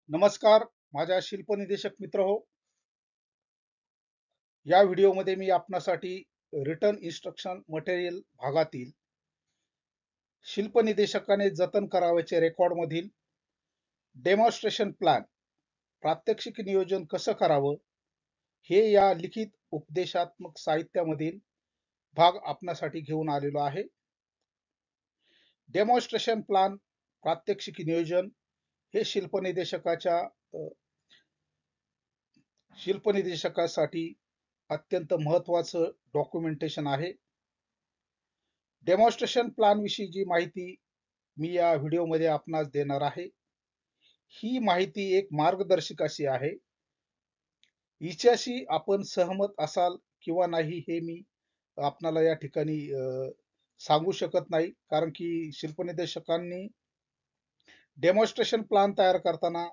नमस्कार माझ्या शिल्पनिदेशक मित्र हो. या व्हिडिओमध्ये मी आपणासाठी रिटर्न इन्स्ट्रक्शन मटेरियल भागातील शिल्पनिदेशकाने जतन करावयाचे रेकॉर्ड मधील डेमॉन्स्ट्रेशन प्लॅन प्रात्यक्षिक नियोजन कसं करावं हे या लिखित उपदेशात्मक साहित्यामधील भाग आपणासाठी घेऊन आलेलो आहे. डेमॉन्स्ट्रेशन प्लॅन प्रात्यक्षिक नियोजन हे शिल्पनिदेशकासाठी अत्यंत महत्त्वाचं डॉक्युमेंटेशन आहे. डेमॉन्स्ट्रेशन प्लॅन विषयी जी माहिती मी या व्हिडिओमध्ये आपणास देणार आहे, ही माहिती एक मार्गदर्शकाशी आहे. हिच्याशी आपण सहमत असाल किंवा नाही हे मी आपणाला या ठिकाणी सांगू शकत नाही, कारण की शिल्पनिदेशकांनी डेमॉन्स्ट्रेशन प्लॅन तयार करताना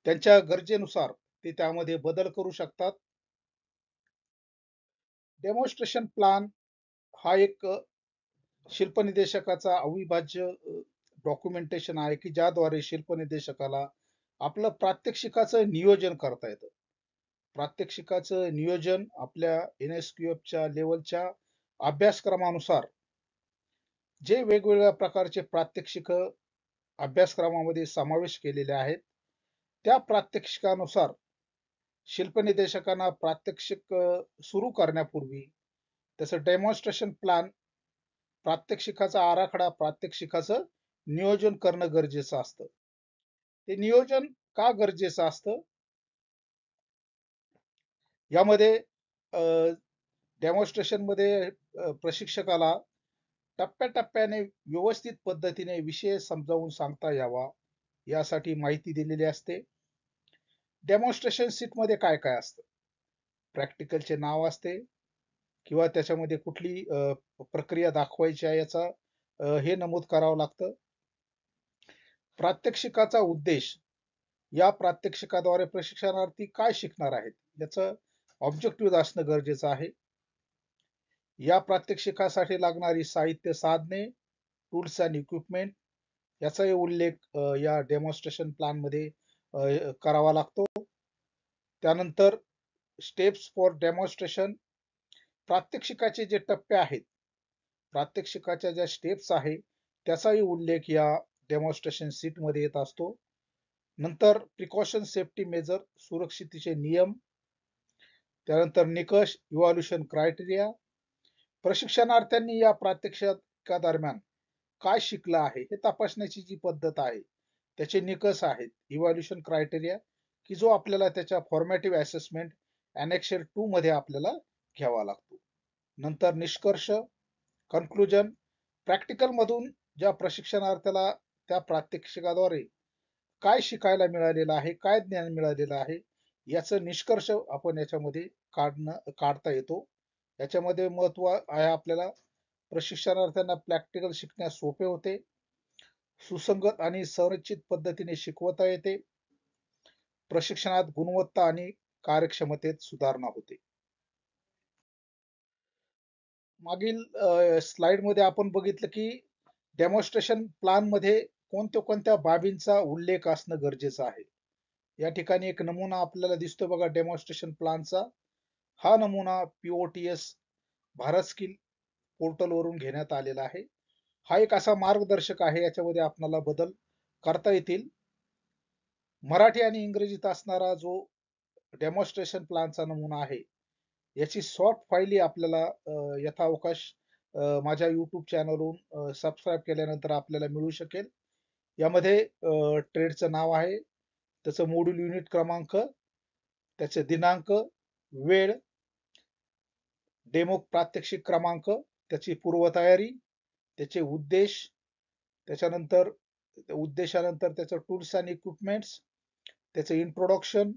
त्यांच्या गरजेनुसार ते त्यामध्ये बदल करू शकतात. डेमॉन्स्ट्रेशन प्लॅन हा एक शिल्पनिदेशकाचा अविभाज्य डॉक्युमेंटेशन आहे की ज्याद्वारे शिल्पनिदेशकाला आपलं प्रात्यक्षिकाचं नियोजन करता येतं. प्रात्यक्षिकाचं नियोजन आपल्या NSQFच्या लेवलच्या अभ्यासक्रमानुसार जे वेगवेगळ्या प्रकारचे प्रात्यक्षिक अभ्यासक्रमामध्ये समावेश केलेले आहेत, त्या प्रात्यक्षिकानुसार शिल्पनिदेशकांना प्रात्यक्षिक सुरू करण्यापूर्वी त्याचं डेमॉन्स्ट्रेशन प्लॅन प्रात्यक्षिकाचा आराखडा प्रात्यक्षिकाचं नियोजन करणं गरजेचं असतं. ते नियोजन का गरजेचं असतं? यामध्ये डेमॉन्स्ट्रेशन मध्ये प्रशिक्षकाला टप्प्याटप्प्याने व्यवस्थित पद्धतीने विषय समजावून सांगता यावा यासाठी माहिती दिलेली असते. डेमॉन्स्ट्रेशन शीट मध्ये काय काय असतं? प्रॅक्टिकलचे नाव असते किंवा त्याच्यामध्ये कुठली प्रक्रिया दाखवायची आहे याचा हे नमूद करावं लागतं. प्रात्यक्षिकाचा उद्देश, या प्रात्यक्षिकाद्वारे प्रशिक्षणार्थी काय शिकणार आहेत याचं ऑब्जेक्टिव्ह असणं गरजेचं आहे. या प्रात्यक्षिकासाठी लागणारी साहित्य साधने, टूल्स अँड इक्विपमेंट याचाही उल्लेख या डेमॉन्स्ट्रेशन प्लॅन मध्ये करावा लागतो. त्यानंतर स्टेप्स फॉर डेमॉन्स्ट्रेशन, प्रात्यक्षिकाचे जे टप्पे आहेत, प्रात्यक्षिकाच्या ज्या स्टेप्स आहे त्याचाही उल्लेख या डेमॉन्स्ट्रेशन शीट मध्ये येत असतो. नंतर प्रिकॉशन सेफ्टी मेजर, सुरक्षिततेचे नियम, त्यानंतर निकष, इव्हॅल्युएशन क्रायटेरिया, प्रशिक्षणार्थ्यांनी या प्रात्यक्षिकादरम्यान काय शिकलं आहे हे तपासण्याची जी पद्धत आहे, त्याचे निकष आहेत, इव्हॅल्युएशन क्रायटेरिया की जो आपल्याला त्याच्या फॉर्मॅटिव्ह असेसमेंट ॲनेक्सर 2 मध्ये आपल्याला घ्यावा लागतो. नंतर निष्कर्ष, कन्क्लुजन, प्रॅक्टिकल मधून ज्या प्रशिक्षणार्थ्याला त्या प्रात्यक्षिकाद्वारे काय शिकायला मिळालेलं आहे, काय ज्ञान मिळालेलं आहे याचं निष्कर्ष आपण याच्यामध्ये काढता येतो. याच्यामध्ये महत्व आहे आपल्याला प्रशिक्षणार्थ्यांना प्रॅक्टिकल शिकण्यास सोपे होते, सुसंगत आणि संरचित पद्धतीने शिकवता येते, प्रशिक्षणात गुणवत्ता आणि कार्यक्षमतेत सुधारणा होते. मागील स्लाइड मध्ये आपण बघितलं की डेमॉन्स्ट्रेशन प्लॅन मध्ये कोणत्या बाबींचा उल्लेख असणं गरजेचं आहे. या ठिकाणी एक नमुना आपल्याला दिसतो बघा डेमॉन्स्ट्रेशन प्लॅनचा. हा नमुना POTS भारत स्किल पोर्टल वरून घेण्यात आलेला आहे. हा एक असा मार्गदर्शक आहे, याच्यामध्ये आपल्याला बदल करता येतील. मराठी आणि इंग्रजीत असणारा जो डेमॉन्स्ट्रेशन प्लॅनचा नमुना आहे, याची सॉफ्ट फाईली आपल्याला यथावकाश माझ्या YouTube चॅनलवरून सबस्क्राईब केल्यानंतर आपल्याला मिळू शकेल. यामध्ये ट्रेडचं नाव आहे, त्याचं मॉड्यूल युनिट क्रमांक, त्याचे दिनांक, वेळ, डेमो प्रात्यक्षिक क्रमांक, त्याची पूर्वतयारी, त्याचे उद्देश, त्याच्यानंतर उद्देशानंतर त्याचं टूल्स अँड इक्विपमेंट्स, त्याचं इंट्रोडक्शन,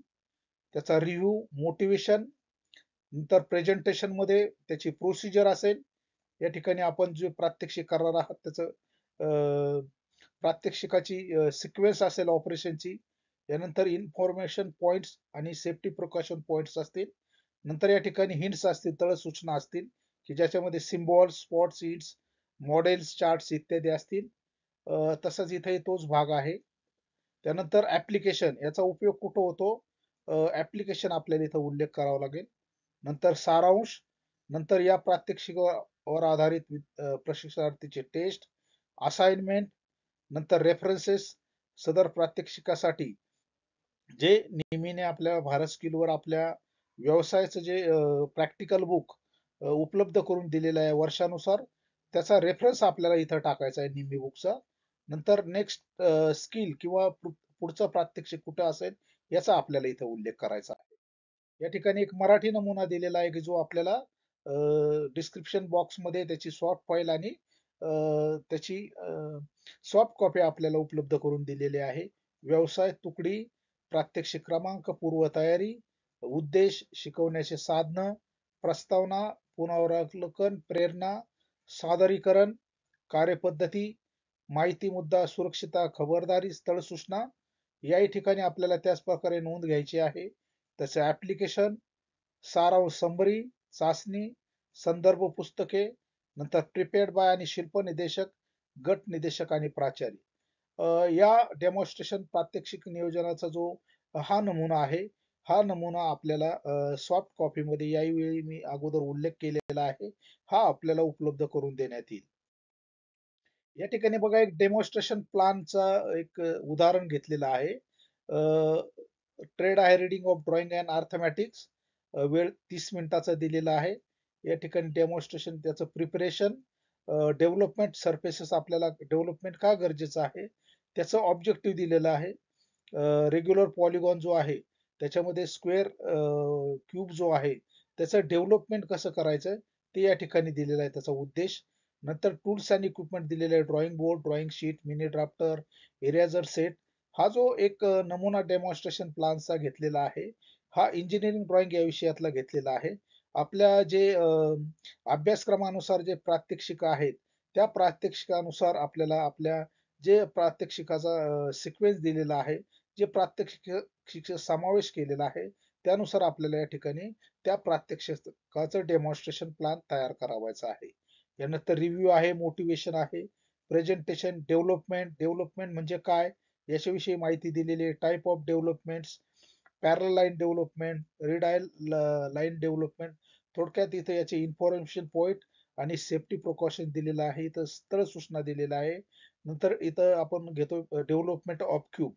त्याचा रिव्ह्यू, मोटिवेशन, नंतर प्रेझेंटेशन मध्ये त्याची प्रोसिजर असेल. या ठिकाणी आपण जे प्रात्यक्षिक करणार आहात त्याचं प्रात्यक्षिकाची सिक्वेन्स असेल ऑपरेशनची. यानंतर इन्फॉर्मेशन पॉइंट्स आणि सेफ्टी प्रिकॉशन पॉइंट्स असतील. नंतर या ठिकाणी हिंट्स असतील, तळ सूचना असतील की ज्याच्यामध्ये symbols, spots, hints, models, charts इत्यादी असतील. तसंच इथे तोच भाग आहे. त्यानंतर ऍप्लिकेशन याचा उपयोग कुठं होतो, ऍप्लिकेशन आपल्याला इथं उल्लेख करावा लागेल. नंतर सारांश, नंतर या प्रात्यक्षिकावर आधारित प्रशिक्षणार्थीचे टेस्ट, असाइनमेंट, नंतर रेफरन्सेस. सदर प्रात्यक्षिकासाठी जे नेहमीने आपल्या भारत स्किलवर आपल्या व्यवसायाचं जे प्रॅक्टिकल बुक उपलब्ध करून दिलेलं आहे वर्षानुसार, त्याचा रेफरन्स आपल्याला इथं टाकायचा आहे निम्मी बुकचा. नंतर नेक्स्ट स्किल किंवा पुढचं प्रात्यक्षिक कुठं असेल याचा आपल्याला इथं उल्लेख करायचा आहे. या ठिकाणी एक मराठी नमुना दिलेला आहे की जो आपल्याला डिस्क्रिप्शन बॉक्समध्ये त्याची सॉफ्ट फाईल आणि त्याची सॉफ्ट कॉपी आपल्याला उपलब्ध करून दिलेली आहे. व्यवसाय तुकडी, प्रात्यक्षिक क्रमांक, पूर्वतयारी, उद्देश, शिकवण्याचे साधनं, प्रस्तावना, पुनरावलोकन, प्रेरणा, सादरीकरण, कार्यपद्धती, माहिती मुद्दा, सुरक्षितता, खबरदारी, स्थळ सूचना. याही ठिकाणी आपल्याला त्याच प्रकारे नोंद घ्यायची आहे. तसे ऍप्लिकेशन, सारांश समरी, चाचणी, संदर्भ पुस्तके, नंतर प्रिपेअर्ड बाय आणि शिल्प निदेशक, गट निदेशक आणि प्राचार्य. या डेमॉन्स्ट्रेशन प्रात्यक्षिक नियोजनाचा जो हा नमुना आहे, हा नमुना आपल्याला सॉफ्ट कॉपीमध्ये यावेळी मी अगोदर उल्लेख केलेला आहे, हा आपल्याला उपलब्ध करून देण्यात येईल. या ठिकाणी बघा एक डेमॉन्स्ट्रेशन प्लॅनचा एक उदाहरण घेतलेलं आहे. ट्रेड आहे रीडिंग ऑफ ड्रॉइंग अँड अर्थमॅटिक्स. वेळ 30 मिनिटाचा दिलेला आहे. या ठिकाणी डेमॉन्स्ट्रेशन त्याचं प्रिपरेशन, डेव्हलपमेंट सरफेसेस आपल्याला डेव्हलपमेंट का गरजेचं आहे त्याचं ऑब्जेक्टिव्ह दिलेलं आहे. रेग्युलर पॉलिगॉन जो आहे त्याच्यामध्ये स्क्वेअर क्यूब जो आहे त्याचं डेव्हलपमेंट कसं करायचं ते या ठिकाणी दिलेलं आहे, त्याचा उद्देश. नंतर टूल्स अँड इक्विपमेंट दिलेले आहे, drawing board, drawing sheet, mini drafter, eraser set. हा जो एक नमुना डेमॉन्स्ट्रेशन प्लॅनचा घेतलेला आहे, हा इंजिनिअरिंग ड्रॉइंग या विषयातला घेतलेला आहे. आपल्या जे अभ्यासक्रमानुसार जे प्रात्यक्षिक आहेत त्या प्रात्यक्षिकानुसार आपल्याला आपल्या जे प्रात्यक्षिकाचा सिक्वेन्स दिलेला आहे, जे प्रात्यक्षिक समावेश केलेला आहे त्यानुसार आपल्याला या ठिकाणी त्या प्रात्यक्षिकाचं डेमॉन्स्ट्रेशन प्लॅन तयार करावायचा आहे. यानंतर रिव्ह्यू आहे, मोटिवेशन आहे, प्रेझेंटेशन, डेव्हलपमेंट, डेव्हलपमेंट म्हणजे काय याच्याविषयी माहिती दिलेली आहे, टाईप ऑफ डेव्हलपमेंट, पॅरल line development, redial line development. थोडक्यात इथं याचे इन्फॉर्मेशन पॉइंट आणि सेफ्टी प्रिकॉशन दिलेलं आहे, इथं स्थळ सूचना दिलेलं आहे. नंतर इथं आपण घेतो डेव्हलपमेंट ऑफ क्यूब,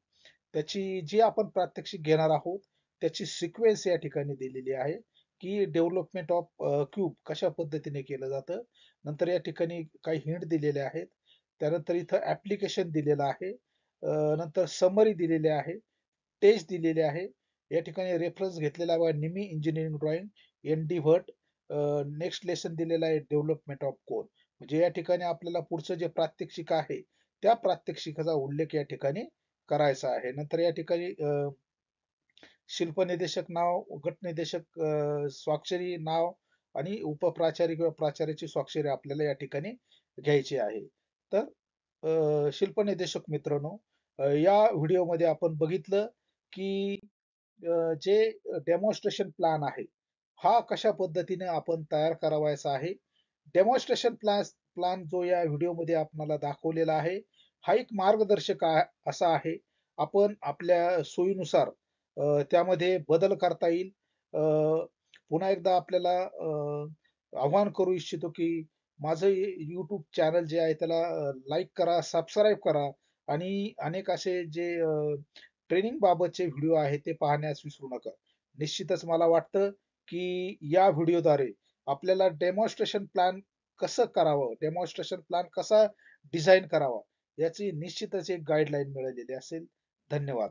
त्याची जी आपण प्रात्यक्षिक घेणार आहोत त्याची सिक्वेन्स या ठिकाणी दिलेली आहे की डेव्हलपमेंट ऑफ क्यूब कशा पद्धतीने केलं जातं. नंतर या ठिकाणी काही हिंट दिलेले आहेत. त्यानंतर इथं ऍप्लिकेशन दिलेलं आहे. नंतर समरी दिलेली आहे, टेस्ट दिलेले आहे. या ठिकाणी रेफरन्स घेतलेला आहे निमी इंजिनिअरिंग ड्रॉइंग, एन डी भट. नेक्स्ट लेसन दिलेला आहे डेव्हलपमेंट ऑफ कोड. म्हणजे या ठिकाणी आपल्याला पुढचं जे प्रात्यक्षिक आहे त्या प्रात्यक्षिकाचा उल्लेख या ठिकाणी करायचा आहे. नंतर या ठिकाणी शिल्प निदेशक नाव, गट निदेशक स्वाक्षरी नाव आणि उपप्राचार्य किंवा प्राचार्याची स्वाक्षरी आपल्याला या ठिकाणी घ्यायची आहे. तर शिल्प निदेशक मित्रांनो, या व्हिडिओमध्ये आपण बघितलं की जे डेमॉन्स्ट्रेशन प्लॅन आहे हा कशा पद्धतीने आपण तयार करावायचा आहे. डेमॉन्स्ट्रेशन प्लॅन जो या व्हिडिओमध्ये आपल्याला दाखवलेला आहे हा एक मार्गदर्शक असा आहे. आपण आपल्या सोयीनुसार त्यामध्ये बदल करता येईल. पुन्हा एकदा आपल्याला आव्हान करू इच्छितो की माझं YouTube चॅनल जे आहे त्याला लाईक करा, सबस्क्राईब करा आणि अनेक असे जे ट्रेनिंग बाबतचे व्हिडिओ आहेत ते पाहण्यास विसरू नका. निश्चितच मला वाटतं की या व्हिडिओद्वारे आपल्याला डेमॉन्स्ट्रेशन प्लॅन कसं करावं, डेमॉन्स्ट्रेशन प्लॅन कसा डिझाइन करावा याची निश्चितच एक गाईडलाईन मिळालेली असेल. धन्यवाद.